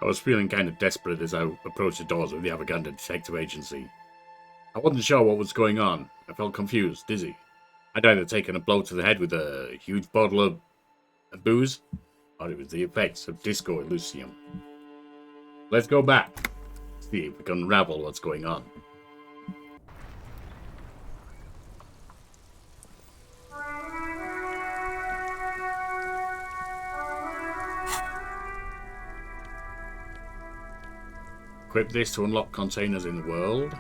I was feeling kind of desperate as I approached the doors of the Gander Detective Agency. I wasn't sure what was going on. I felt confused, dizzy. I'd either taken a blow to the head with a huge bottle of booze, or it was the effects of Disco Elysium. Let's go back, see if we can unravel what's going on. Equip this to unlock containers in the world.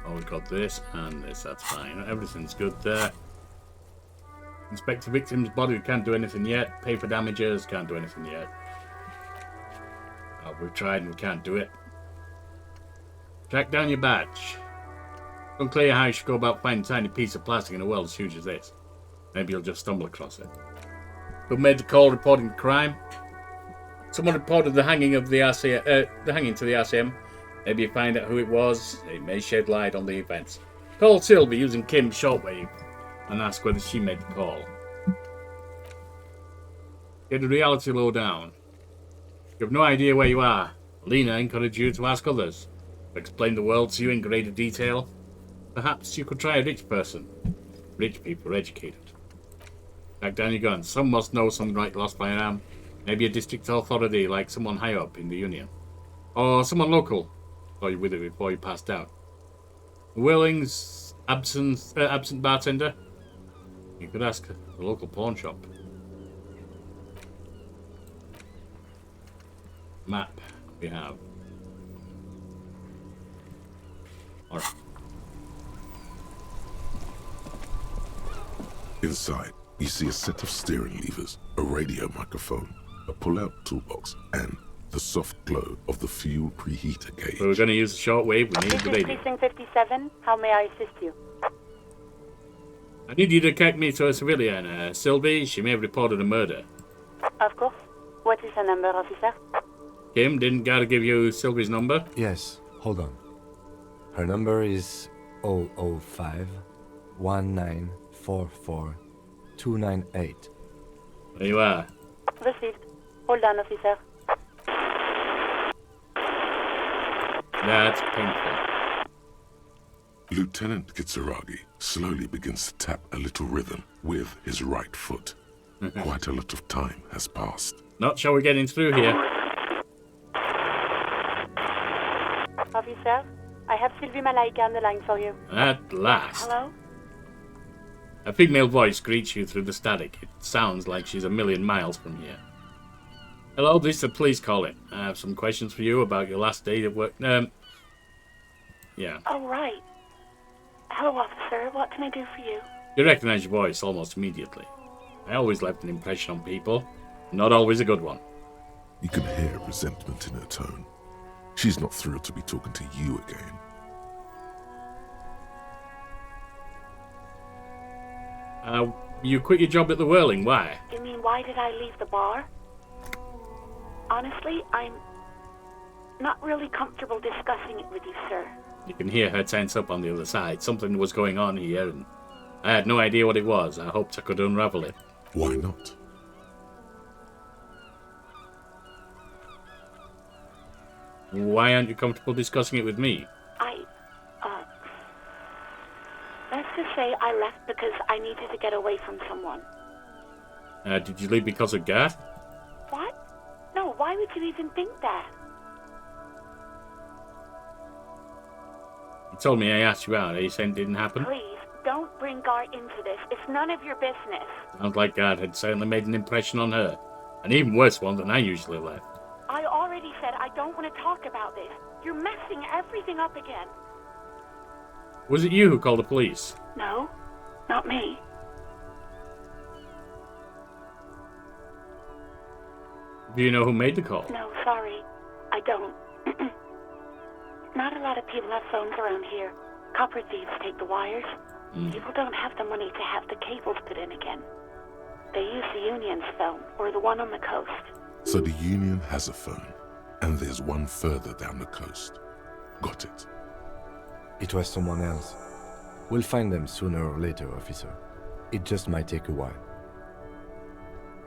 Oh, we've got this and this, that's fine. Everything's good there. Inspect the victim's body, can't do anything yet. Pay for damages, can't do anything yet. Oh, we've tried and we can't do it. Track down your badge. Unclear how you should go about finding a tiny piece of plastic in a world as huge as this. Maybe you'll just stumble across it. Who made the call reporting the crime? Someone reported the hanging of the hanging to the RCM. Maybe you find out who it was. It may shed light on the events. Call Sylvie using Kim's shortwave and ask whether she made the call. Get the reality lowdown. You have no idea where you are. Lena encouraged you to ask others. To explain the world to you in greater detail. Perhaps you could try a rich person. Rich people are educated. Back down your gun. Some must know something like Lost by an Arm. Maybe a district authority, like someone high up in the union. Or someone local. Saw you with it before you passed out. Willing's absent bartender. You could ask the local pawn shop. Map we have. Alright. Inside, you see a set of steering levers, a radio microphone, a pull-out toolbox, and the soft glow of the fuel preheater gauge. So we're going to use the shortwave. We need the radio. Precinct 57. How may I assist you? I need you to connect me to a civilian. Sylvie, she may have reported a murder. Of course. What is her number, officer? Kim, didn't gotta give you Sylvie's number? Yes, hold on. Her number is 005 1944 298. There you are. Received. Hold on, officer. That's painful. Lieutenant Kitsuragi slowly begins to tap a little rhythm with his right foot. Quite a lot of time has passed. Not sure we're getting through here. Officer, I have Sylvie Malaika on the line for you. At last. Hello? A female voice greets you through the static. It sounds like she's a million miles from here. Hello, this is the police calling. I have some questions for you about your last day of work. Yeah. Oh, right. Hello, officer. What can I do for you? You recognize your voice almost immediately. I always left an impression on people. Not always a good one. You can hear resentment in her tone. She's not thrilled to be talking to you again. You quit your job at the Whirling. Why? You mean, why did I leave the bar? Honestly, I'm not really comfortable discussing it with you, sir. You can hear her tense up on the other side. Something was going on here, and I had no idea what it was. I hoped I could unravel it. Why not? Why aren't you comfortable discussing it with me? Let's just say I left because I needed to get away from someone. Did you leave because of Garth? What? No, why would you even think that? You told me I asked you out. Are you saying it didn't happen? Please, don't bring Gar into this. It's none of your business. Sounds like Garth had certainly made an impression on her. An even worse one than I usually left. I already said I don't want to talk about this. You're messing everything up again. Was it you who called the police? No, not me. Do you know who made the call? No, sorry. I don't. Not a lot of people have phones around here. Copper thieves take the wires. People don't have the money to have the cables put in again. They use the Union's phone, or the one on the coast. So the Union has a phone, and there's one further down the coast. Got it. It was someone else. We'll find them sooner or later, officer. It just might take a while.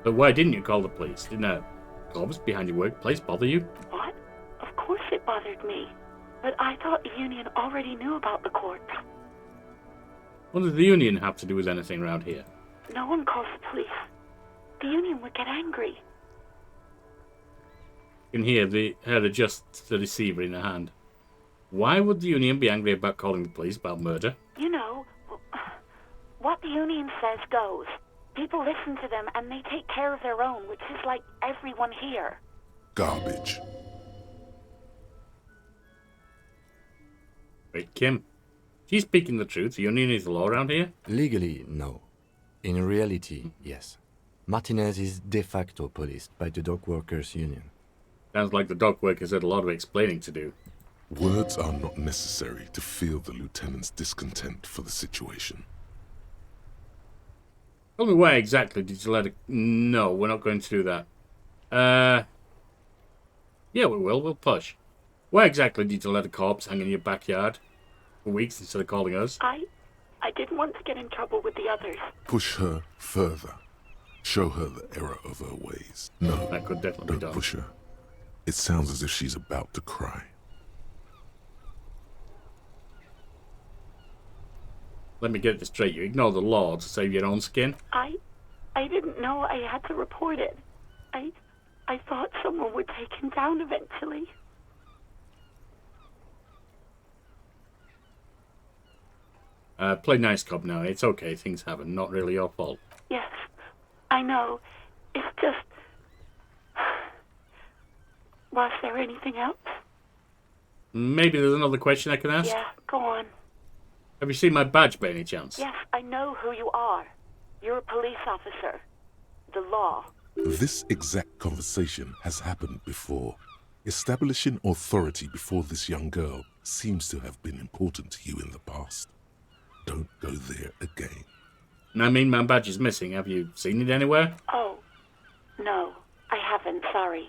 But why didn't you call the police? corpse behind your workplace bother you? What? Of course it bothered me. But I thought the Union already knew about the corpse. What does the Union have to do with anything around here? No one calls the police. The Union would get angry. You can hear her adjust the receiver in her hand. Why would the Union be angry about calling the police about murder? You know, what the Union says goes. People listen to them and they take care of their own, which is like everyone here. Garbage. Wait, Kim. She's speaking the truth. The Union is the law around here? Legally, no. In reality, yes. Martinez is de facto policed by the Dock Workers Union. Sounds like the dock workers had a lot of explaining to do. Words are not necessary to feel the lieutenant's discontent for the situation. Tell me why exactly did you let her... No, we're not going to do that. Yeah, we will. We'll push. Why exactly did you let a corpse hang in your backyard for weeks instead of calling us? I didn't want to get in trouble with the others. Push her further. Show her the error of her ways. No, That could definitely be don't done. push her. It sounds as if she's about to cry. Let me get this straight. You ignore the law to save your own skin? I didn't know I had to report it. I thought someone would take him down eventually. Play nice cop now. It's okay. Things happen. Not really your fault. Yes, I know. It's just... Was there anything else? Maybe there's another question I can ask? Yeah, go on. Have you seen my badge by any chance? Yes, I know who you are. You're a police officer. The law. This exact conversation has happened before. Establishing authority before this young girl seems to have been important to you in the past. Don't go there again. I mean, my badge is missing. Have you seen it anywhere? Oh, no, I haven't, sorry.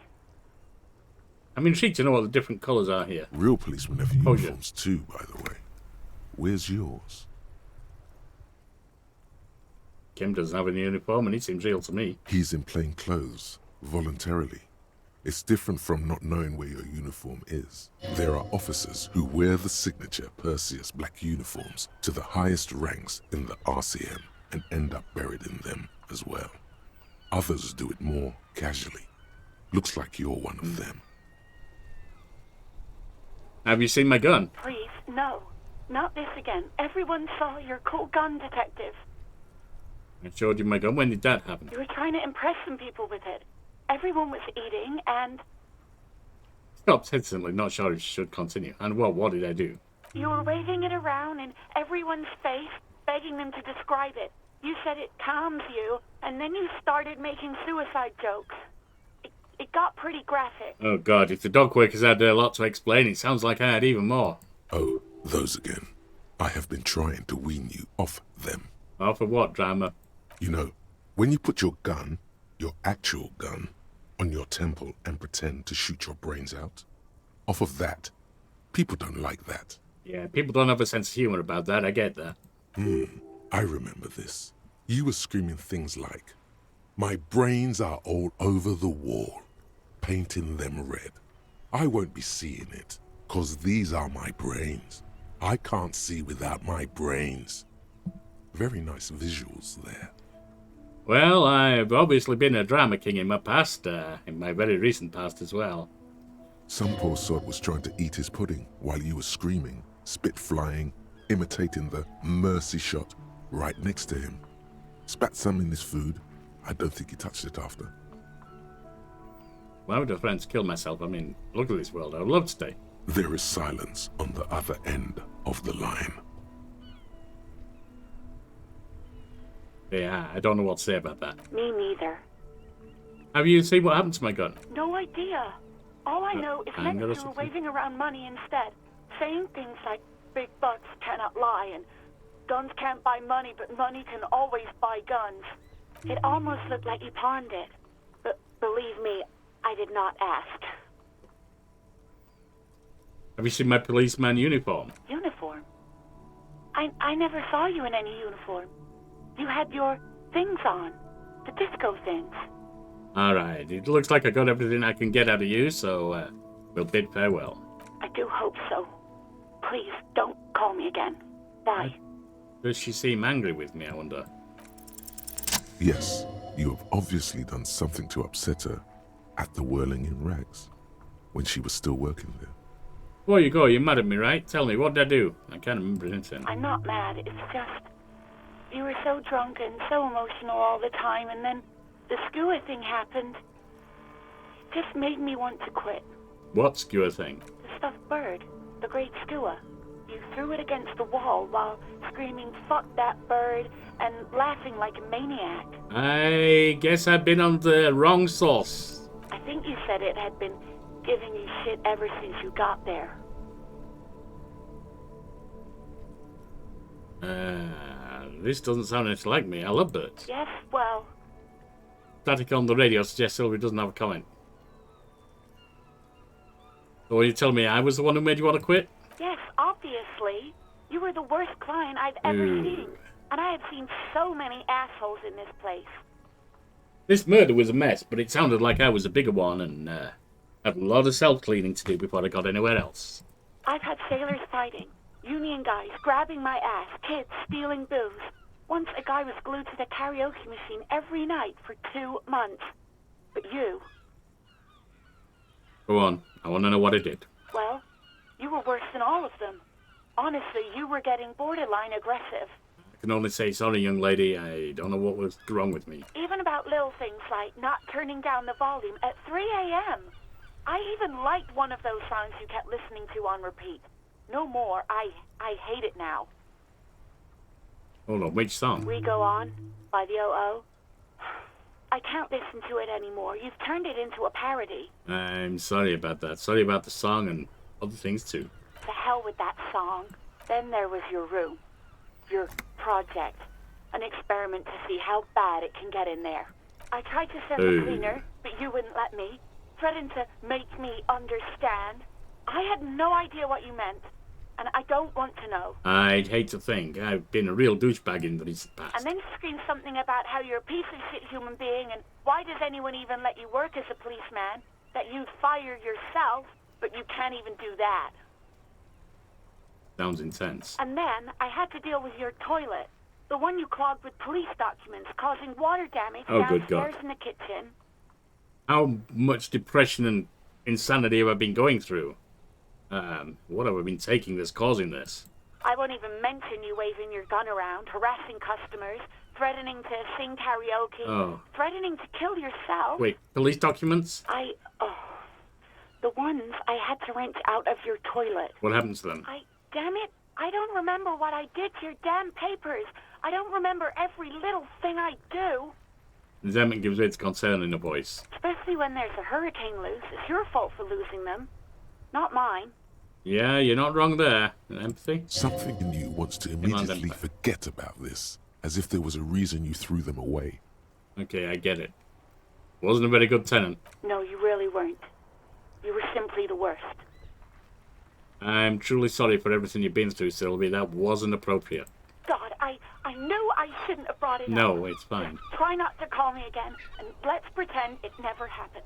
I'm intrigued to know what the different colours are here. Real policemen have Oh, yeah. uniforms too, by the way. Where's yours? Kim doesn't have any uniform and he seems real to me. He's in plain clothes, voluntarily. It's different from not knowing where your uniform is. There are officers who wear the signature Perseus black uniforms to the highest ranks in the RCM and end up buried in them as well. Others do it more casually. Looks like you're one of them. Have you seen my gun? Please, no. Not this again. Everyone saw your cool gun, Detective. I showed you my gun. When did that happen? You were trying to impress some people with it. Everyone was eating, and Stopped hesitantly, not sure if she should continue. And what did I do? you were waving it around in everyone's face, begging them to describe it. You said it calms you, and then you started making suicide jokes. It got pretty graphic. Oh god, if the dog workers had a lot to explain, it sounds like I had even more. Oh, those again. I have been trying to wean you off them. Oh, for what drama? You know, when you put your gun, your actual gun, on your temple and pretend to shoot your brains out, off of that, people don't like that. Yeah, people don't have a sense of humour about that, I get that. I remember this. You were screaming things like, "My brains are all over the wall, painting them red. I won't be seeing it, 'cause these are my brains. I can't see without my brains." Very nice visuals there. Well, I've obviously been a drama king in my past, in my very recent past as well. Some poor sod was trying to eat his pudding while you were screaming, spit flying, imitating the mercy shot right next to him. Spat some in his food. I don't think he touched it after. Why would a friend kill myself? I mean, look at this world. I would love to stay. There is silence on the other end of the line. Yeah, I don't know what to say about that. Me neither. Have you seen what happened to my gun? No idea. All I know is I'm next gonna you were say- waving around money instead, saying things like big bucks cannot lie and guns can't buy money, but money can always buy guns. It almost looked like you pawned it. But believe me, I did not ask. Have you seen my policeman uniform? Uniform? I never saw you in any uniform. You had your things on. The disco things. Alright, it looks like I got everything I can get out of you, so we'll bid farewell. I do hope so. Please, don't call me again. Bye. Does she seem angry with me, I wonder? Yes, you have obviously done something to upset her at the Whirling in Rags, when she was still working there. Before you go, you're mad at me, right? Tell me, what did I do? I can't remember anything. I'm not mad. It's just... You were so drunk and so emotional all the time, and then the skewer thing happened. It just made me want to quit. What skewer thing? The stuffed bird. The great skewer. You threw it against the wall while screaming, "Fuck that bird," and laughing like a maniac. I guess I've been on the wrong sauce. I think you said it had been giving you shit ever since you got there. This doesn't sound anything like me. I love birds. Yes, well... Static on the radio suggests Sylvie doesn't have a comment. So are you telling me I was the one who made you want to quit? Yes, obviously. You were the worst client I've ever seen. And I had seen so many assholes in this place. This murder was a mess, but it sounded like I was a bigger one and had a lot of self-cleaning to do before I got anywhere else. I've had sailors fighting, union guys grabbing my ass, kids stealing booze. Once a guy was glued to the karaoke machine every night for 2 months. But you... Go on, I want to know what I did. Well, you were worse than all of them. Honestly, you were getting borderline aggressive. I can only say sorry, young lady. I don't know what was wrong with me. Even about little things like not turning down the volume at 3 a.m. I even liked one of those songs you kept listening to on repeat. No more. I hate it now. Hold on, which song? We Go On by the O.O. I can't listen to it anymore. You've turned it into a parody. I'm sorry about that. Sorry about the song and other things too. To hell with that song. Then there was your room. Your project. An experiment to see how bad it can get in there. I tried to send a cleaner, but you wouldn't let me. Threatened to make me understand. I had no idea what you meant. And I don't want to know. I'd hate to think. I've been a real douchebag in the recent past. And then you screamed something about how you're a piece of shit human being and why does anyone even let you work as a policeman? That you'd fire yourself, but you can't even do that. Sounds intense. And then I had to deal with your toilet. The one you clogged with police documents, causing water damage downstairs in the kitchen. How much depression and insanity have I been going through? What have I been taking that's causing this? I won't even mention you waving your gun around, harassing customers, threatening to sing karaoke, threatening to kill yourself. Wait, police documents? The ones I had to wrench out of your toilet. What happened to them? Damn it, I don't remember what I did to your damn papers. I don't remember every little thing I do. Resentment gives way to concern in a voice. Especially when there's a hurricane loose. It's your fault for losing them, not mine. Yeah, you're not wrong there. Empathy? Something in you wants to immediately forget about this, as if there was a reason you threw them away. Okay, I get it. Wasn't a very good tenant. No, you really weren't. You were simply the worst. I'm truly sorry for everything you've been through, Sylvie. That wasn't appropriate. God, I knew I shouldn't have brought it up. No, it's fine. Just try not to call me again, and let's pretend it never happened.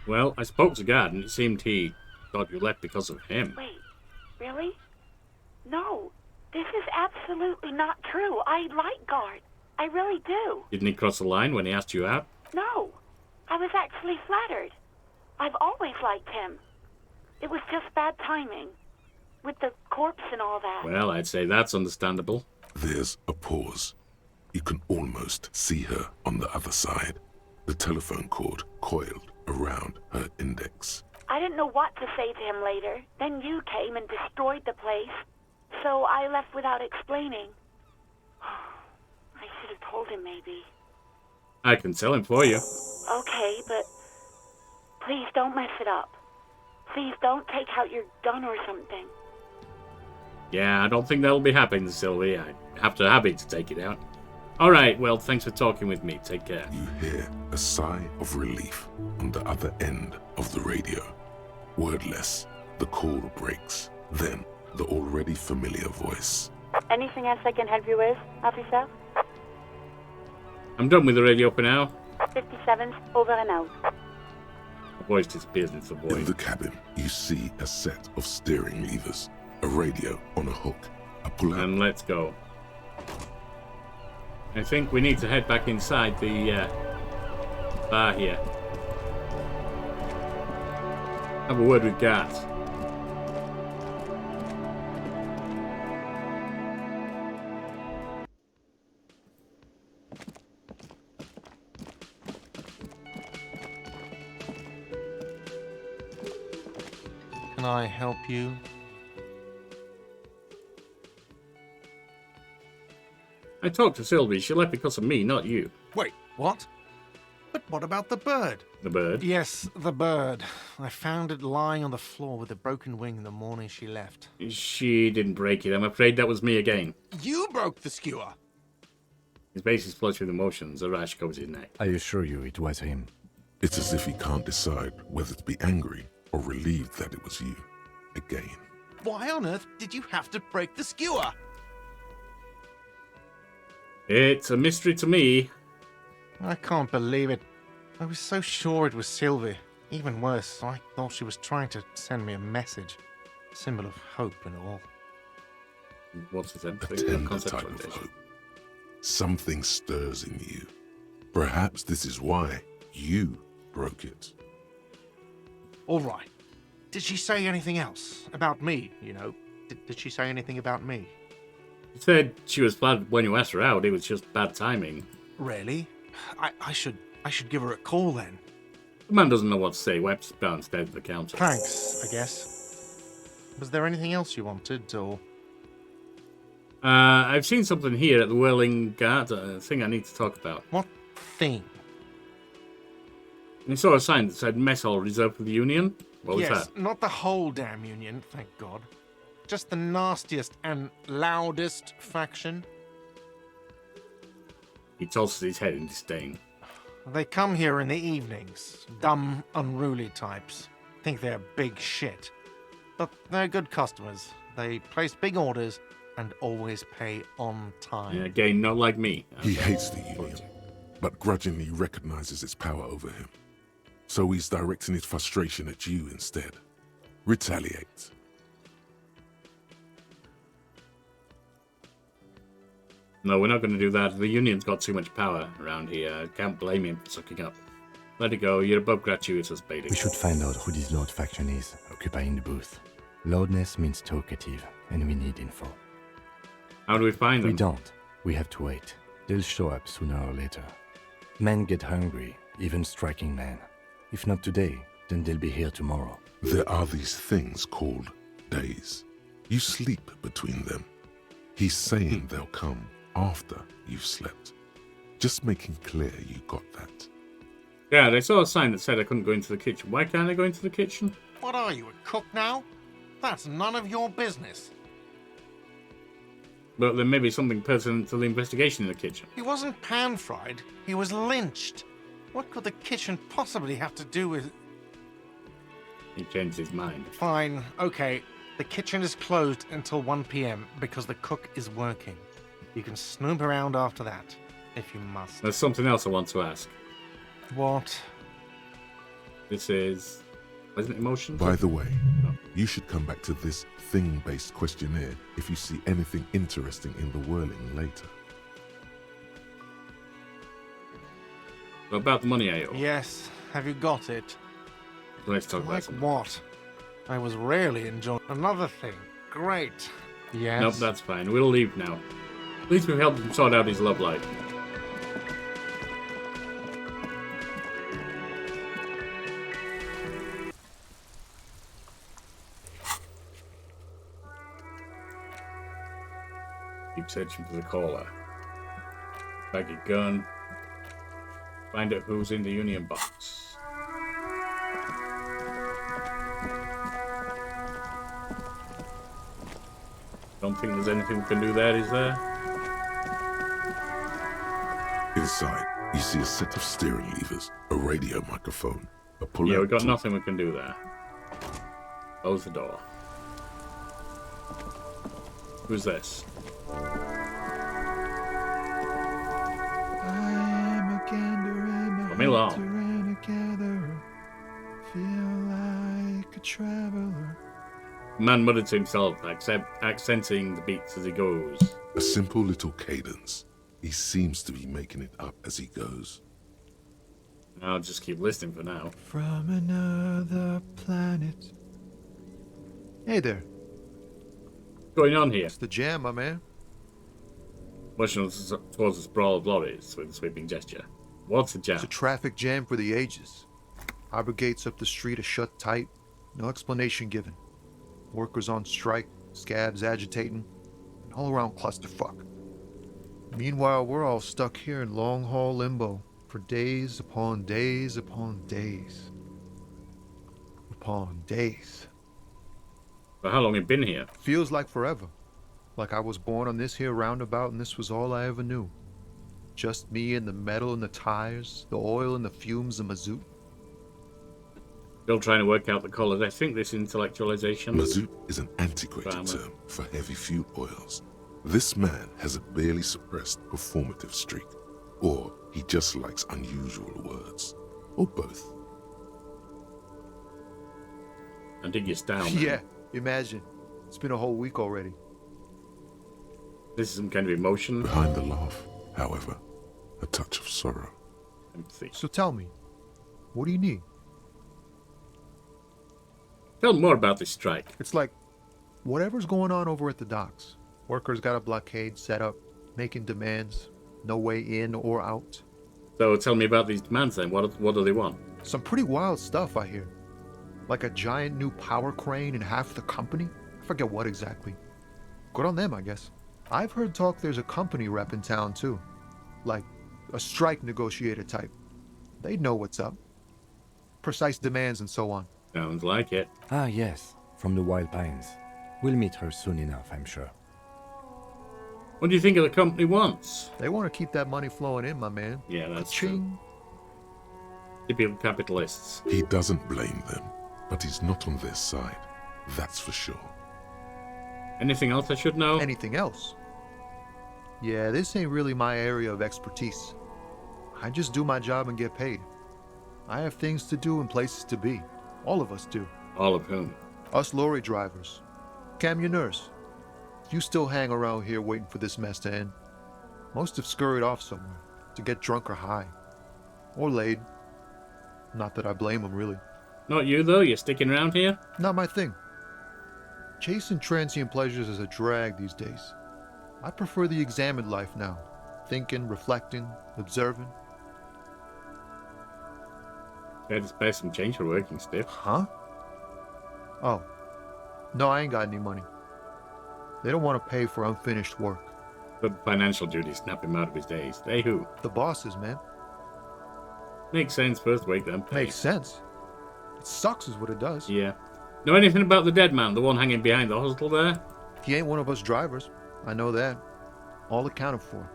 Well, I spoke to God, and it seemed he thought you left because of him. Wait, really? No, this is absolutely not true. I like Guard. I really do. Didn't he cross the line when he asked you out? No, I was actually flattered. I've always liked him. It was just bad timing. With the corpse and all that. Well, I'd say that's understandable. There's a pause. You can almost see her on the other side. The telephone cord coiled around her index. I didn't know what to say to him later. Then you came and destroyed the place. So I left without explaining. I should have told him, maybe. I can tell him for you. Okay, but please don't mess it up. Please don't take out your gun or something. Yeah, I don't think that'll be happening, Sylvie. I have to have it to take it out. Alright, well, thanks for talking with me. Take care. You hear a sigh of relief on the other end of the radio. Wordless, the call breaks. Then, the already familiar voice. Anything else I can help you with, officer? I'm done with the radio for now. 57's over and out. The voice disappears into the In void. the cabin, you see a set of steering levers, a radio on a hook, a pull-out. And let's go. I think we need to head back inside the bar here. Have a word with Garth. Can I help you? I talked to Sylvie. She left because of me, not you. Wait, what? But what about the bird? The bird. Yes, the bird. I found it lying on the floor with a broken wing the morning she left. She didn't break it. I'm afraid that was me again. You broke the skewer! His face is flushed with emotions. A rash covers his neck. I assure you it was him. It's as if he can't decide whether to be angry or relieved that it was you. Again. Why on earth did you have to break the skewer? It's a mystery to me. I can't believe it. I was so sure it was Sylvie. Even worse, I thought she was trying to send me a message. Symbol of hope and all. What's his A empathy? tender Concept type of foundation. hope. Something stirs in you. Perhaps this is why you broke it. All right. Did she say anything else? About me, you know? Did she say anything about me? She said she was glad when you asked her out. It was just bad timing. Really? I should give her a call then. The man doesn't know what to say. Wipes downstairs at the counter. Thanks, I guess. Was there anything else you wanted, or...? I've seen something here at the Whirling Guard. A thing I need to talk about. What thing? I saw a sign that said mess hall reserved for the Union. What was Yes, that? not the whole damn Union, thank God. Just the nastiest and loudest faction. He tosses his head in disdain. They come here in the evenings. Dumb, unruly types. Think they're big shit. But they're good customers. They place big orders and always pay on time. Yeah, again, not like me. He hates the Union, but grudgingly recognizes its power over him. So he's directing his frustration at you instead. Retaliate. No, we're not going to do that. The Union's got too much power around here. I can't blame him for sucking up. Let it go. You're above gratuitous baiting. We should find out who this Lord faction is, occupying the booth. Loudness means talkative, and we need info. How do we find them? We don't. We have to wait. They'll show up sooner or later. Men get hungry, even striking men. If not today, then they'll be here tomorrow. There are these things called days. You sleep between them. He's saying they'll come after you've slept. Just making clear you got that. Yeah, they saw a sign that said I couldn't go into the kitchen. Why can't I go into the kitchen? What are you, a cook now? That's none of your business. But there may be something pertinent to the investigation in the kitchen. He wasn't pan-fried. He was lynched. What could the kitchen possibly have to do with... He changed his mind. Fine, okay. The kitchen is closed until 1 p.m. because the cook is working. You can snoop around after that, if you must. There's something else I want to ask. What? This is... Isn't it emotions? By the way, you should come back to this thing-based questionnaire if you see anything interesting in the whirling later. About the money I owe. Yes, have you got it? Let's talk about Like something. what? I was rarely enjoying another thing. Great. Yes. Nope, that's fine. We'll leave now. At least we've helped him sort out his love life. Keep searching for the caller. Bag your gun. Find out who's in the Union box. Don't think there's anything we can do there, is there? Inside, you see a set of steering levers, a radio microphone, a pull-out Yeah, we've got tool. nothing we can do there. Close the door. Who's this? gander and a Got me along. hunter and a gatherer. Feel like a traveler. The man muttered to himself, accenting the beats as he goes. A simple little cadence. He seems to be making it up as he goes. I'll just keep listening for now. From another planet. Hey there. What's going on here? It's the jam, my man. Motioning towards the sprawl of lorries with a sweeping gesture. What's the jam? It's a traffic jam for the ages. Harbor gates up the street are shut tight. No explanation given. Workers on strike, scabs agitating, an all-around clusterfuck. Meanwhile, we're all stuck here in long-haul limbo for days upon days upon days. Upon days. For how long have you been here? Feels like forever. Like I was born on this here roundabout and this was all I ever knew. Just me and the metal and the tires, the oil and the fumes of mazout. Still trying to work out the colours. I think this intellectualization. Mazout is an antiquated Farmer. term for heavy fuel oils. This man has a barely suppressed performative streak, or he just likes unusual words, or both. I dig your style, man. Yeah, imagine. It's been a whole week already. This is some kind of emotion. Behind the laugh, however, a touch of sorrow. Empathy. So tell me, what do you need? Tell me more about this strike. It's like whatever's going on over at the docks. Workers got a blockade set up, making demands, no way in or out. So tell me about these demands then. What do they want? Some pretty wild stuff, I hear. Like a giant new power crane in half the company? I forget what exactly. Good on them, I guess. I've heard talk there's a company rep in town too. Like a strike negotiator type. They'd know what's up. Precise demands and so on. Sounds like it. Ah, yes, from the Wild Pines. We'll meet her soon enough, I'm sure. What do you think of the company wants? They want to keep that money flowing in, my man. Yeah, that's true. Ka-ching. Typical capitalists. He doesn't blame them, but he's not on their side, that's for sure. Anything else I should know? Anything else? Yeah, this ain't really my area of expertise. I just do my job and get paid. I have things to do and places to be. All of us do. All of whom? Us lorry drivers. Camionneurs. You still hang around here waiting for this mess to end. Most have scurried off somewhere to get drunk or high. Or laid. Not that I blame them, really. Not you, though? You're sticking around here? Not my thing. Chasing transient pleasures is a drag these days. I prefer the examined life now. Thinking, reflecting, observing. Had to spare some change for working stiff. Huh? Oh. No, I ain't got any money. They don't want to pay for unfinished work. But financial duties snap him out of his days. They who? The bosses, man. Makes sense. First week, then pay. Makes sense. It sucks is what it does. Yeah. Know anything about the dead man, the one hanging behind the hostel there? He ain't one of us drivers. I know that. All accounted for.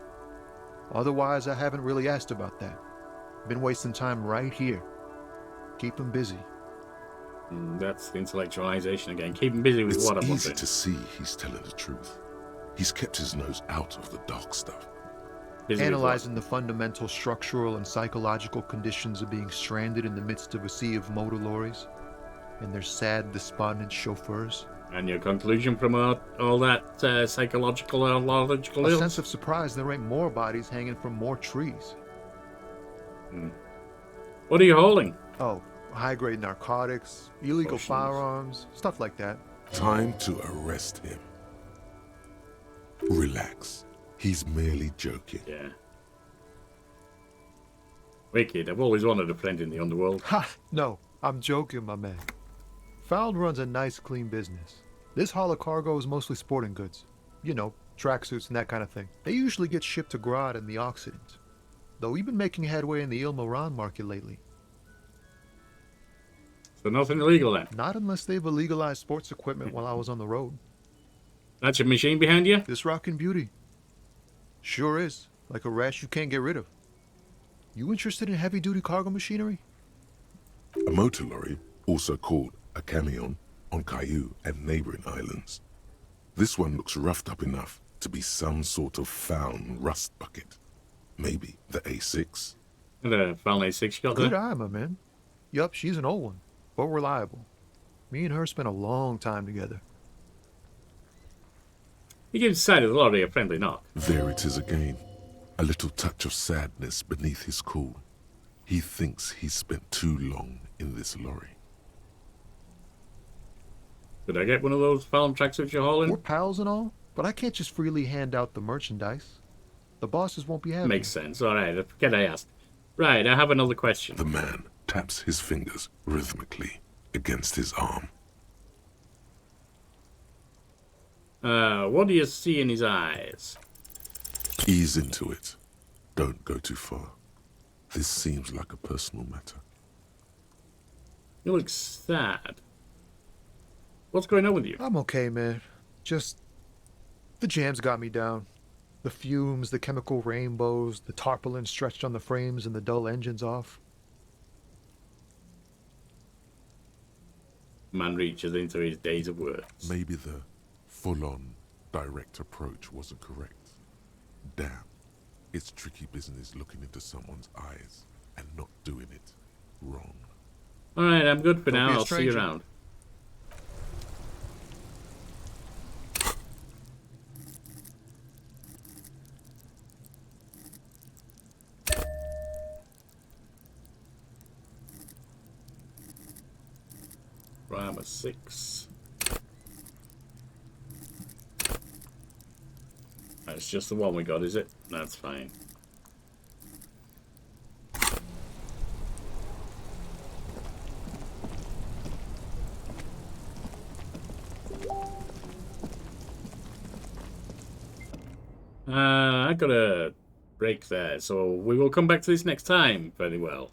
Otherwise, I haven't really asked about that. Been wasting time right here. Keep him busy. That's the intellectualization again. Keep him busy with It's what I'm easy wondering. to see he's telling the truth. He's kept his nose out of the dark stuff. Busy with Analyzing the fundamental structural and psychological conditions of being stranded in the midst of a sea of motor lorries and their sad, despondent chauffeurs. what? And your conclusion from all that psychological and logical A ills? sense of surprise there ain't more bodies hanging from more trees. What are you holding? Oh, high-grade narcotics, illegal Potions. firearms, stuff like that. Time to arrest him. Relax. He's merely joking. Yeah. Wicked. I've always wanted a friend in the underworld. Ha! No, I'm joking, my man. Found runs a nice, clean business. This haul of cargo is mostly sporting goods. You know, tracksuits and that kind of thing. They usually get shipped to Grodd and the Occident. Though we've been making headway in the Il Moran market lately. So nothing illegal then. Not unless they've illegalized sports equipment while I was on the road. That's your machine behind you? This rockin' beauty. Sure is. Like a rash you can't get rid of. You interested in heavy-duty cargo machinery? A motor lorry, also called a camion, on Caillou and neighboring islands. This one looks roughed up enough to be some sort of found rust bucket. Maybe the A6. And a Falcon 6 you got Good there? eye, my man. Yup, she's an old one, but reliable. Me and her spent a long time together. He gives the side of the lorry a friendly knock. There it is again. A little touch of sadness beneath his cool. He thinks he's spent too long in this lorry. Could I get one of those Falcon tracksuits you're hauling? We're pals and all, but I can't just freely hand out the merchandise. The bosses won't be happy. Makes sense. Alright, I forget I asked. Right, I have another question. The man taps his fingers rhythmically against his arm. What do you see in his eyes? Ease into it. Don't go too far. This seems like a personal matter. You look sad. What's going on with you? I'm okay, man. Just the jams got me down. The fumes, the chemical rainbows, the tarpaulin stretched on the frames and the dull engines off. Man reaches into his days of work. Maybe the full-on, direct approach wasn't correct. Damn, it's tricky business looking into someone's eyes and not doing it wrong. Alright, I'm good for Don't now. be a I'll see you stranger. around. Rama 6. That's just the one we got, is it? That's fine. I got a break there, so we will come back to this next time. Very well.